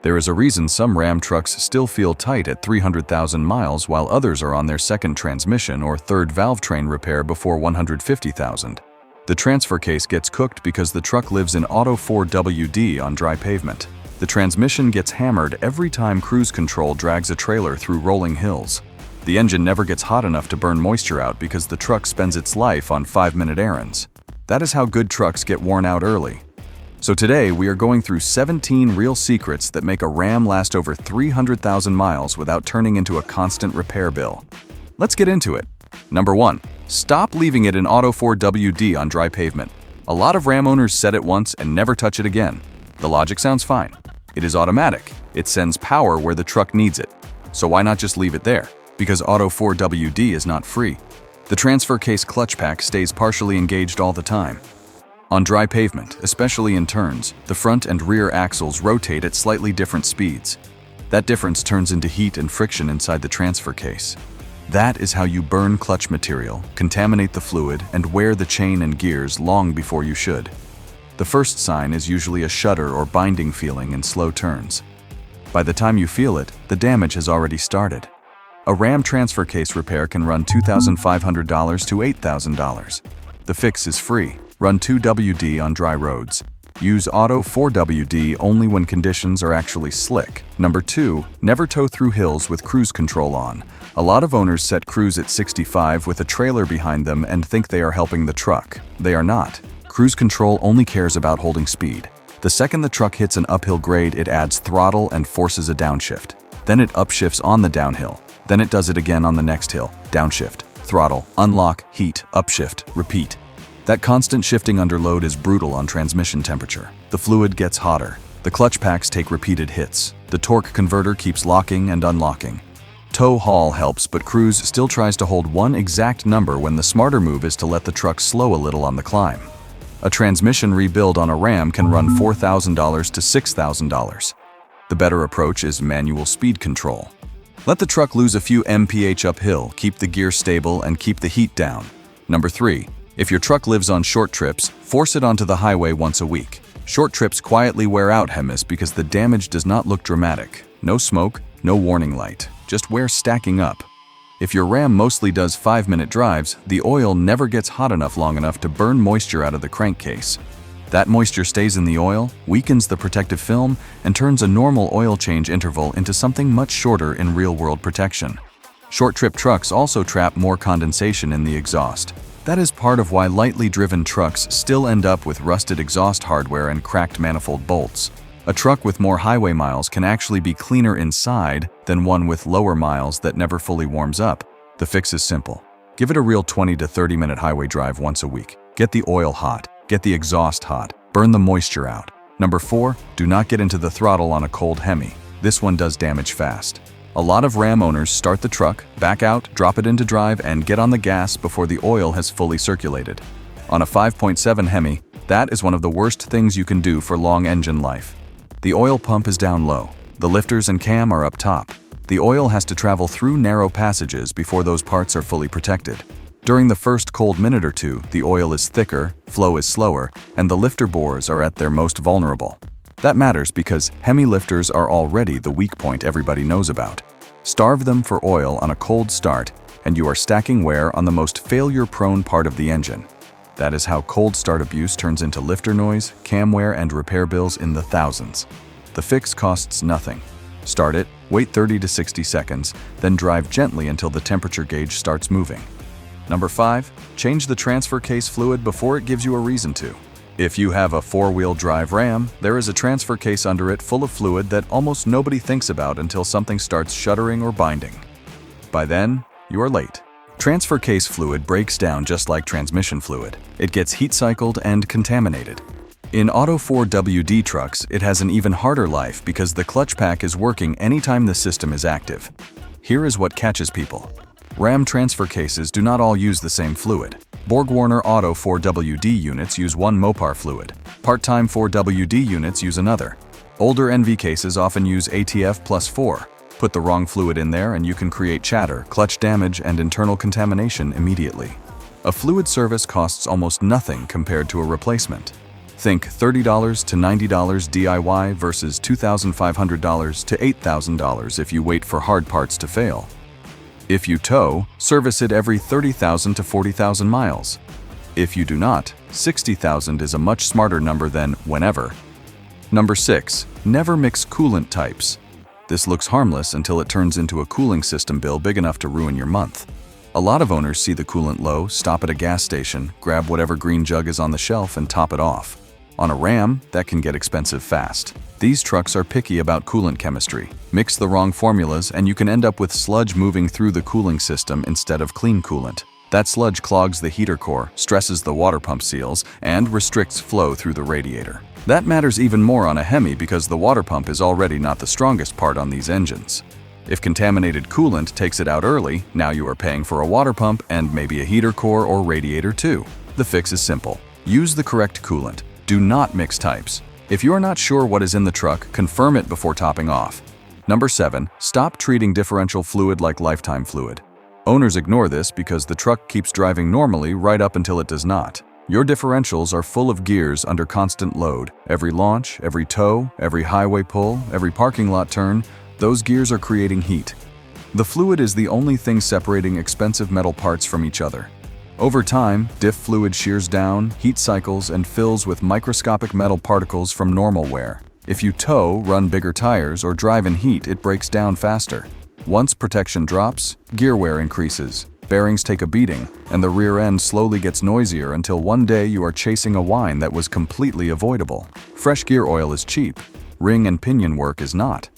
There is a reason some Ram trucks still feel tight at 300,000 miles while others are on their second transmission or third valvetrain repair before 150,000. The transfer case gets cooked because the truck lives in auto 4WD on dry pavement. The transmission gets hammered every time cruise control drags a trailer through rolling hills. The engine never gets hot enough to burn moisture out because the truck spends its life on 5-minute errands. That is how good trucks get worn out early. So today we are going through 17 real secrets that make a Ram last over 300,000 miles without turning into a constant repair bill. Let's get into it. Number 1. Stop leaving it in auto 4WD on dry pavement. A lot of Ram owners set it once and never touch it again. The logic sounds fine. It is automatic. It sends power where the truck needs it. So why not just leave it there? Because auto 4WD is not free. The transfer case clutch pack stays partially engaged all the time. On dry pavement, especially in turns, the front and rear axles rotate at slightly different speeds. That difference turns into heat and friction inside the transfer case. That is how you burn clutch material, contaminate the fluid, and wear the chain and gears long before you should. The first sign is usually a shudder or binding feeling in slow turns. By the time you feel it, the damage has already started. A Ram transfer case repair can run $2,500 to $8,000. The fix is free. Run 2WD on dry roads. Use auto 4WD only when conditions are actually slick. Number 2, never tow through hills with cruise control on. A lot of owners set cruise at 65 with a trailer behind them and think they are helping the truck. They are not. Cruise control only cares about holding speed. The second the truck hits an uphill grade, it adds throttle and forces a downshift. Then it upshifts on the downhill. Then it does it again on the next hill. Downshift, throttle, unlock, heat, upshift, repeat. That constant shifting under load is brutal on transmission temperature. The fluid gets hotter. The clutch packs take repeated hits. The torque converter keeps locking and unlocking. Tow haul helps, but cruise still tries to hold one exact number when the smarter move is to let the truck slow a little on the climb. A transmission rebuild on a Ram can run $4,000 to $6,000. The better approach is manual speed control. Let the truck lose a few mph uphill, keep the gear stable, and keep the heat down. Number 3. If your truck lives on short trips, force it onto the highway once a week. Short trips quietly wear out HEMIS because the damage does not look dramatic. No smoke, no warning light, just wear stacking up. If your Ram mostly does 5-minute drives, the oil never gets hot enough long enough to burn moisture out of the crankcase. That moisture stays in the oil, weakens the protective film, and turns a normal oil change interval into something much shorter in real-world protection. Short-trip trucks also trap more condensation in the exhaust. That is part of why lightly driven trucks still end up with rusted exhaust hardware and cracked manifold bolts. A truck with more highway miles can actually be cleaner inside than one with lower miles that never fully warms up. The fix is simple. Give it a real 20 to 30-minute highway drive once a week. Get the oil hot. Get the exhaust hot. Burn the moisture out. Number 4, do not get into the throttle on a cold Hemi. This one does damage fast. A lot of Ram owners start the truck, back out, drop it into drive, and get on the gas before the oil has fully circulated. On a 5.7 Hemi, that is one of the worst things you can do for long engine life. The oil pump is down low. The lifters and cam are up top. The oil has to travel through narrow passages before those parts are fully protected. During the first cold minute or two, the oil is thicker, flow is slower, and the lifter bores are at their most vulnerable. That matters because Hemi lifters are already the weak point everybody knows about. Starve them for oil on a cold start, and you are stacking wear on the most failure-prone part of the engine. That is how cold start abuse turns into lifter noise, cam wear, and repair bills in the thousands. The fix costs nothing. Start it, wait 30 to 60 seconds, then drive gently until the temperature gauge starts moving. Number 5, change the transfer case fluid before it gives you a reason to. If you have a 4-wheel drive Ram, there is a transfer case under it full of fluid that almost nobody thinks about until something starts shuddering or binding. By then, you are late. Transfer case fluid breaks down just like transmission fluid. It gets heat cycled and contaminated. In auto 4WD trucks, it has an even harder life because the clutch pack is working anytime the system is active. Here is what catches people. Ram transfer cases do not all use the same fluid. BorgWarner Auto 4WD units use one Mopar fluid. Part-time 4WD units use another. Older NV cases often use ATF plus 4. Put the wrong fluid in there and you can create chatter, clutch damage, and internal contamination immediately. A fluid service costs almost nothing compared to a replacement. Think $30 to $90 DIY versus $2,500 to $8,000 if you wait for hard parts to fail. If you tow, service it every 30,000 to 40,000 miles. If you do not, 60,000 is a much smarter number than whenever. Number 6. Never mix coolant types. This looks harmless until it turns into a cooling system bill big enough to ruin your month. A lot of owners see the coolant low, stop at a gas station, grab whatever green jug is on the shelf and top it off. On a Ram, that can get expensive fast. These trucks are picky about coolant chemistry. Mix the wrong formulas and you can end up with sludge moving through the cooling system instead of clean coolant. That sludge clogs the heater core, stresses the water pump seals, and restricts flow through the radiator. That matters even more on a Hemi because the water pump is already not the strongest part on these engines. If contaminated coolant takes it out early, now you are paying for a water pump and maybe a heater core or radiator too. The fix is simple. Use the correct coolant. Do not mix types. If you are not sure what is in the truck, confirm it before topping off. Number 7. Stop treating differential fluid like lifetime fluid. Owners ignore this because the truck keeps driving normally right up until it does not. Your differentials are full of gears under constant load. Every launch, every tow, every highway pull, every parking lot turn, those gears are creating heat. The fluid is the only thing separating expensive metal parts from each other. Over time, diff fluid shears down, heat cycles, and fills with microscopic metal particles from normal wear. If you tow, run bigger tires, or drive in heat, it breaks down faster. Once protection drops, gear wear increases, bearings take a beating, and the rear end slowly gets noisier until one day you are chasing a whine that was completely avoidable. Fresh gear oil is cheap. Ring and pinion work is not.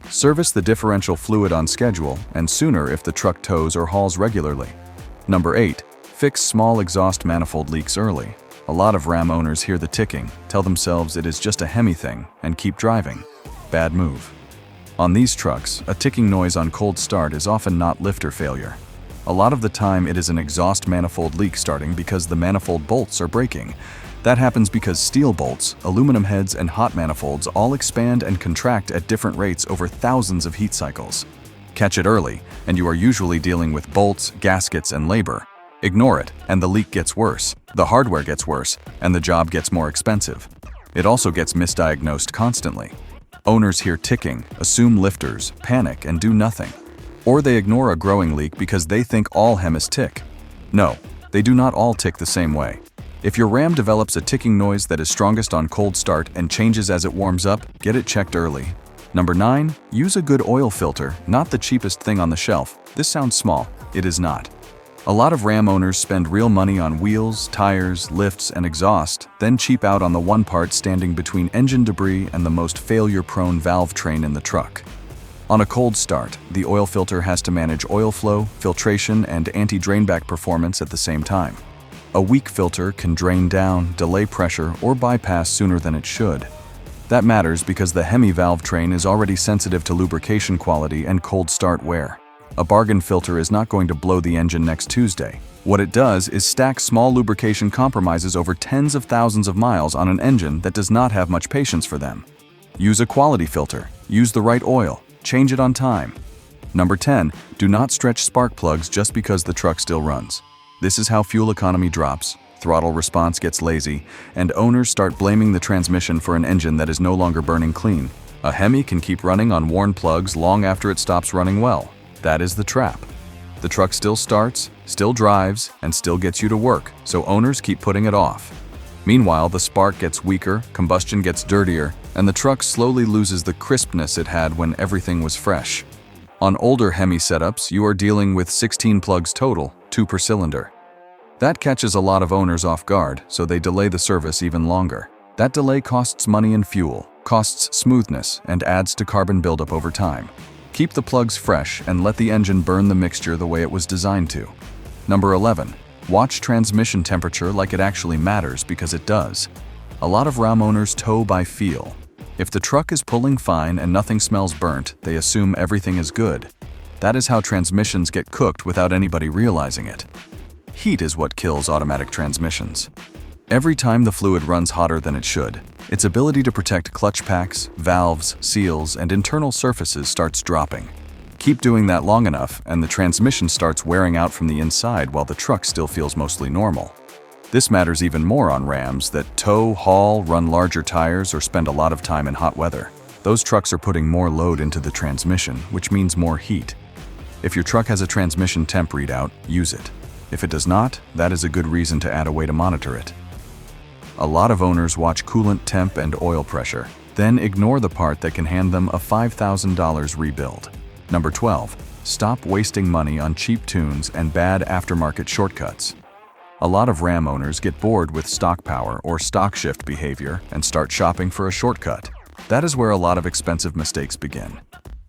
Service the differential fluid on schedule, and sooner if the truck tows or hauls regularly. Number 8. Fix small exhaust manifold leaks early. A lot of Ram owners hear the ticking, tell themselves it is just a Hemi thing, and keep driving. Bad move. On these trucks, a ticking noise on cold start is often not lifter failure. A lot of the time it is an exhaust manifold leak starting because the manifold bolts are breaking. That happens because steel bolts, aluminum heads, and hot manifolds all expand and contract at different rates over thousands of heat cycles. Catch it early, and you are usually dealing with bolts, gaskets, and labor. Ignore it, and the leak gets worse, the hardware gets worse, and the job gets more expensive. It also gets misdiagnosed constantly. Owners hear ticking, assume lifters, panic, and do nothing. Or they ignore a growing leak because they think all Hemis tick. No, they do not all tick the same way. If your Ram develops a ticking noise that is strongest on cold start and changes as it warms up, get it checked early. Number 9. Use a good oil filter, not the cheapest thing on the shelf. This sounds small. It is not. A lot of Ram owners spend real money on wheels, tires, lifts, and exhaust, then cheap out on the one part standing between engine debris and the most failure-prone valve train in the truck. On a cold start, the oil filter has to manage oil flow, filtration, and anti-drainback performance at the same time. A weak filter can drain down, delay pressure, or bypass sooner than it should. That matters because the Hemi valve train is already sensitive to lubrication quality and cold start wear. A bargain filter is not going to blow the engine next Tuesday. What it does is stack small lubrication compromises over tens of thousands of miles on an engine that does not have much patience for them. Use a quality filter. Use the right oil. Change it on time. Number 10. Do not stretch spark plugs just because the truck still runs. This is how fuel economy drops, throttle response gets lazy, and owners start blaming the transmission for an engine that is no longer burning clean. A Hemi can keep running on worn plugs long after it stops running well. That is the trap. The truck still starts, still drives, and still gets you to work, so owners keep putting it off. Meanwhile, the spark gets weaker, combustion gets dirtier, and the truck slowly loses the crispness it had when everything was fresh. On older Hemi setups, you are dealing with 16 plugs total, 2 per cylinder. That catches a lot of owners off guard, so they delay the service even longer. That delay costs money and fuel, costs smoothness, and adds to carbon buildup over time. Keep the plugs fresh and let the engine burn the mixture the way it was designed to. Number 11. Watch transmission temperature like it actually matters because it does. A lot of Ram owners tow by feel. If the truck is pulling fine and nothing smells burnt, they assume everything is good. That is how transmissions get cooked without anybody realizing it. Heat is what kills automatic transmissions. Every time the fluid runs hotter than it should, its ability to protect clutch packs, valves, seals, and internal surfaces starts dropping. Keep doing that long enough, and the transmission starts wearing out from the inside while the truck still feels mostly normal. This matters even more on Rams that tow, haul, run larger tires, or spend a lot of time in hot weather. Those trucks are putting more load into the transmission, which means more heat. If your truck has a transmission temp readout, use it. If it does not, that is a good reason to add a way to monitor it. A lot of owners watch coolant temp and oil pressure, then ignore the part that can hand them a $5,000 rebuild. Number 12. Stop wasting money on cheap tunes and bad aftermarket shortcuts. A lot of Ram owners get bored with stock power or stock shift behavior and start shopping for a shortcut. That is where a lot of expensive mistakes begin.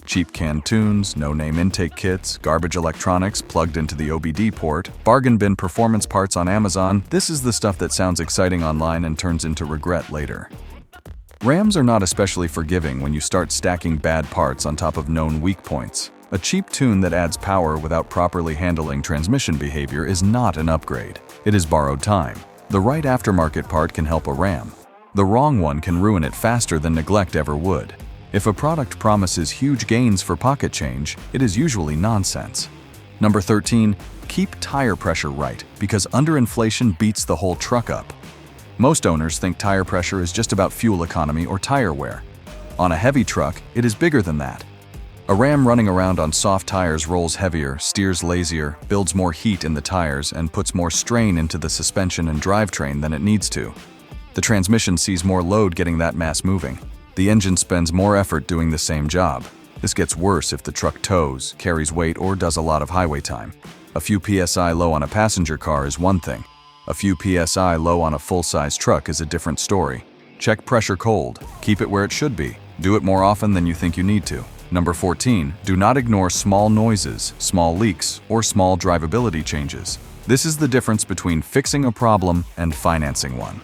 Cheap canned tunes, no-name intake kits, garbage electronics plugged into the OBD port, bargain bin performance parts on Amazon. This is the stuff that sounds exciting online and turns into regret later. Rams are not especially forgiving when you start stacking bad parts on top of known weak points. A cheap tune that adds power without properly handling transmission behavior is not an upgrade. It is borrowed time. The right aftermarket part can help a Ram. The wrong one can ruin it faster than neglect ever would. If a product promises huge gains for pocket change, it is usually nonsense. Number 13. Keep tire pressure right, because underinflation beats the whole truck up. Most owners think tire pressure is just about fuel economy or tire wear. On a heavy truck, it is bigger than that. A Ram running around on soft tires rolls heavier, steers lazier, builds more heat in the tires, and puts more strain into the suspension and drivetrain than it needs to. The transmission sees more load getting that mass moving. The engine spends more effort doing the same job. This gets worse if the truck tows, carries weight, or does a lot of highway time. A few PSI low on a passenger car is one thing. A few PSI low on a full-size truck is a different story. Check pressure cold. Keep it where it should be. Do it more often than you think you need to. Number 14. Do not ignore small noises, small leaks, or small drivability changes. This is the difference between fixing a problem and financing one.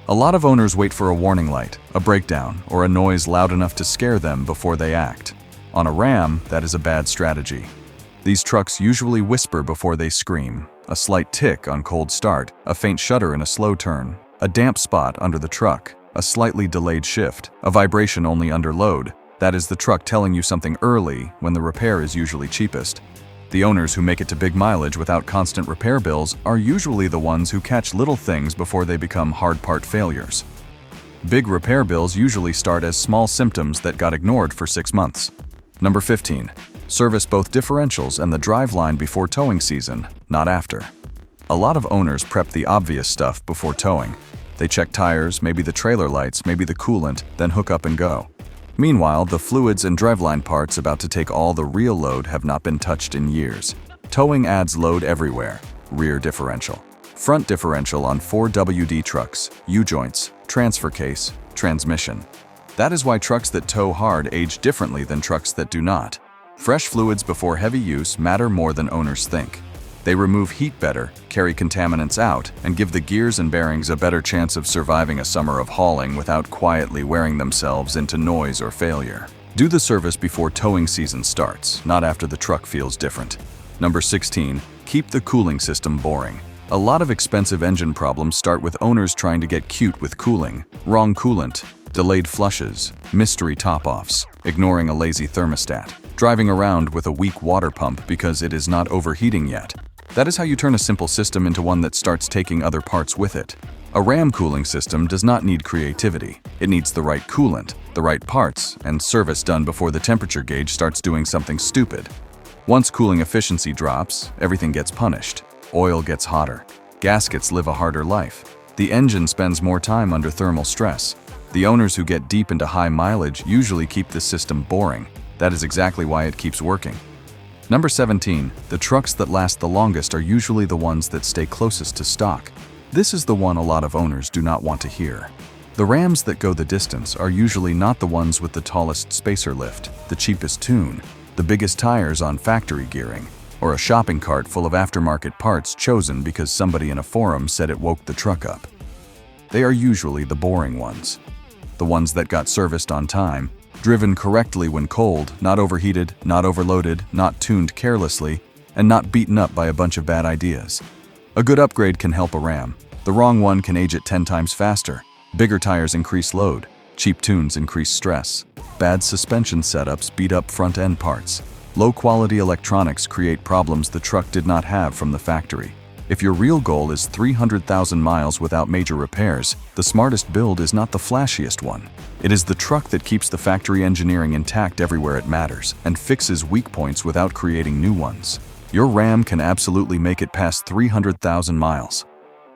A lot of owners wait for a warning light, a breakdown, or a noise loud enough to scare them before they act. On a Ram, that is a bad strategy. These trucks usually whisper before they scream. A slight tick on cold start, a faint shudder in a slow turn, a damp spot under the truck, a slightly delayed shift, a vibration only under load. That is the truck telling you something early when the repair is usually cheapest. The owners who make it to big mileage without constant repair bills are usually the ones who catch little things before they become hard part failures. Big repair bills usually start as small symptoms that got ignored for 6 months. Number 15. Service both differentials and the driveline before towing season, not after. A lot of owners prep the obvious stuff before towing. They check tires, maybe the trailer lights, maybe the coolant, then hook up and go. Meanwhile, the fluids and driveline parts about to take all the real load have not been touched in years. Towing adds load everywhere. Rear differential, front differential on 4WD trucks, U-joints, transfer case, transmission. That is why trucks that tow hard age differently than trucks that do not. Fresh fluids before heavy use matter more than owners think. They remove heat better, carry contaminants out, and give the gears and bearings a better chance of surviving a summer of hauling without quietly wearing themselves into noise or failure. Do the service before towing season starts, not after the truck feels different. Number 16. Keep the cooling system boring. A lot of expensive engine problems start with owners trying to get cute with cooling. Wrong coolant, delayed flushes, mystery top-offs, ignoring a lazy thermostat, driving around with a weak water pump because it is not overheating yet. That is how you turn a simple system into one that starts taking other parts with it. A Ram cooling system does not need creativity. It needs the right coolant, the right parts, and service done before the temperature gauge starts doing something stupid. Once cooling efficiency drops, everything gets punished. Oil gets hotter. Gaskets live a harder life. The engine spends more time under thermal stress. The owners who get deep into high mileage usually keep the system boring. That is exactly why it keeps working. Number 17. The trucks that last the longest are usually the ones that stay closest to stock. This is the one a lot of owners do not want to hear. The Rams that go the distance are usually not the ones with the tallest spacer lift, the cheapest tune, the biggest tires on factory gearing, or a shopping cart full of aftermarket parts chosen because somebody in a forum said it woke the truck up. They are usually the boring ones. The ones that got serviced on time, driven correctly when cold, not overheated, not overloaded, not tuned carelessly, and not beaten up by a bunch of bad ideas. A good upgrade can help a Ram. The wrong one can age it 10 times faster. Bigger tires increase load. Cheap tunes increase stress. Bad suspension setups beat up front-end parts. Low-quality electronics create problems the truck did not have from the factory. If your real goal is 300,000 miles without major repairs, the smartest build is not the flashiest one. It is the truck that keeps the factory engineering intact everywhere it matters and fixes weak points without creating new ones. Your Ram can absolutely make it past 300,000 miles.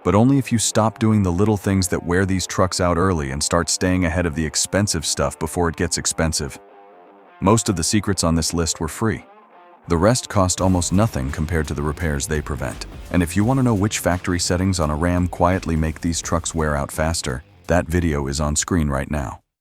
But only if you stop doing the little things that wear these trucks out early and start staying ahead of the expensive stuff before it gets expensive. Most of the secrets on this list were free. The rest cost almost nothing compared to the repairs they prevent. And if you want to know which factory settings on a Ram quietly make these trucks wear out faster, that video is on screen right now.